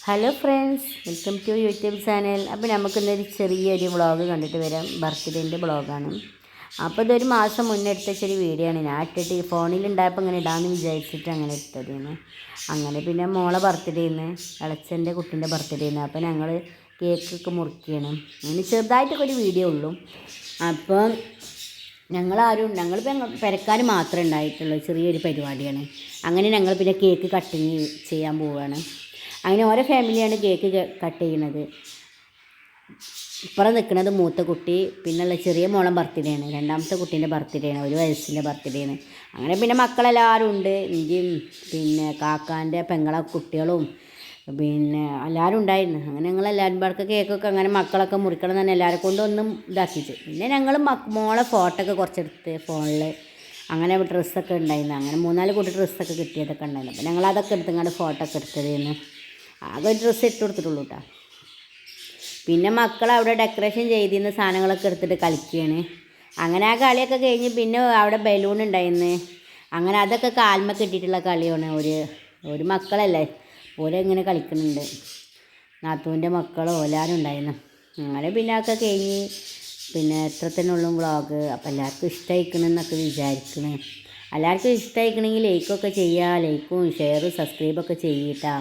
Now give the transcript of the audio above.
Hello friends, welcome to YouTube channel. അപ്പോൾ നമുക്കിന്നൊരു ചെറിയൊരു വ്ളോഗ് കണ്ടിട്ട് വരാം. ബർത്ത്ഡേൻ്റെ വ്ളോഗാണ്. അപ്പോൾ ഇതൊരു മാസം മുന്നേ എടുത്തൊരു വീഡിയോ ആണ്. ഞാൻ ഇട്ടിട്ട് ഫോണിലുണ്ടായപ്പോൾ ഇങ്ങനെ ഇടാമെന്ന് വിചാരിച്ചിട്ട് അങ്ങനെ ഇട്ടതാണ്. അങ്ങനെ പിന്നെ മോളെ ബർത്ത്ഡേന്ന്, ഇളച്ചൻ്റെ കുട്ടീൻ്റെ ബർത്ത്ഡേന്ന്. അപ്പോൾ ഞങ്ങൾ കേക്കൊക്കെ മുറിക്കുകയാണ്. അങ്ങനെ ചെറുതായിട്ടൊക്കെ ഒരു വീഡിയോ ഉള്ളൂ. അപ്പോൾ ഞങ്ങളിപ്പോൾ പെരക്കാർ മാത്രമേ ഉണ്ടായിട്ടുള്ളൂ. ചെറിയൊരു പരിപാടിയാണ്. അങ്ങനെ ഞങ്ങൾ പിന്നെ കേക്ക് കട്ടിങ് ചെയ്യാൻ പോവുകയാണ്. അങ്ങനെ ഓരോ ഫാമിലിയാണ് കേക്ക് കട്ട് ചെയ്യുന്നത്. ഇപ്പുറം നിൽക്കുന്നത് മൂത്ത കുട്ടി, പിന്നെയുള്ള ചെറിയ മോളെ ബർത്ത്ഡേ ആണ്. രണ്ടാമത്തെ കുട്ടീൻ്റെ ബർത്ത്ഡേ ആണ്, 1 വയസ്സിൻ്റെ ബർത്ത്ഡേ ആണ്. അങ്ങനെ പിന്നെ മക്കളെല്ലാവരും ഉണ്ട്. എനിക്കും പിന്നെ കാക്കാൻ്റെ പെങ്ങളെ കുട്ടികളും പിന്നെ എല്ലാവരും ഉണ്ടായിരുന്നു. അങ്ങനെ ഞങ്ങളെല്ലാവരും പേർക്ക് കേക്കൊക്കെ അങ്ങനെ മക്കളൊക്കെ മുറിക്കണം തന്നെ എല്ലാവരെ കൊണ്ടൊന്നും ഇതാക്കിയിട്ട് പിന്നെ ഞങ്ങൾ മോളെ ഫോട്ടോ ഒക്കെ കുറച്ചെടുത്ത് ഫോണിൽ അങ്ങനെ ഡ്രസ്സൊക്കെ ഉണ്ടായിരുന്നു. അങ്ങനെ 3-4 കൂട്ടി ഡ്രസ്സൊക്കെ കിട്ടിയതൊക്കെ ഉണ്ടായിരുന്നു. അപ്പോൾ ഞങ്ങളതൊക്കെ എടുത്തങ്ങാണ്ട് ഫോട്ടോ ഒക്കെ എടുത്തതായിരുന്നു. ആകെ ഒരു ഡ്രസ്സ് ഇട്ട് കൊടുത്തിട്ടുള്ളൂ കേട്ടോ. പിന്നെ മക്കൾ അവിടെ ഡെക്കറേഷൻ ചെയ്തിരുന്ന സാധനങ്ങളൊക്കെ എടുത്തിട്ട് കളിക്കുകയാണ്. അങ്ങനെ ആ കളിയൊക്കെ കഴിഞ്ഞ് പിന്നെ അവിടെ ബലൂൺ ഉണ്ടായിരുന്നു. അങ്ങനെ അതൊക്കെ കാൽമ കെട്ടിയിട്ടുള്ള കളിയാണ്. ഒരു മക്കളല്ലേ, ഇങ്ങനെ കളിക്കുന്നുണ്ട്. നാത്തൂൻ്റെ മക്കളോ എല്ലാവരും ഉണ്ടായിരുന്നു. അങ്ങനെ പിന്നെ അതൊക്കെ കഴിഞ്ഞ് പിന്നെ എത്ര തന്നെ ഉള്ളൂ വ്ളോഗ്. അപ്പോൾ എല്ലാവർക്കും ഇഷ്ടമായിക്കണമെന്നൊക്കെ വിചാരിക്കണേ. എല്ലാവർക്കും ഇഷ്ടമായിക്കണമെങ്കിൽ ലൈക്കൊക്കെ ചെയ്യുക. ലൈക്കും ഷെയറും സബ്സ്ക്രൈബൊക്കെ ചെയ്യട്ടാ.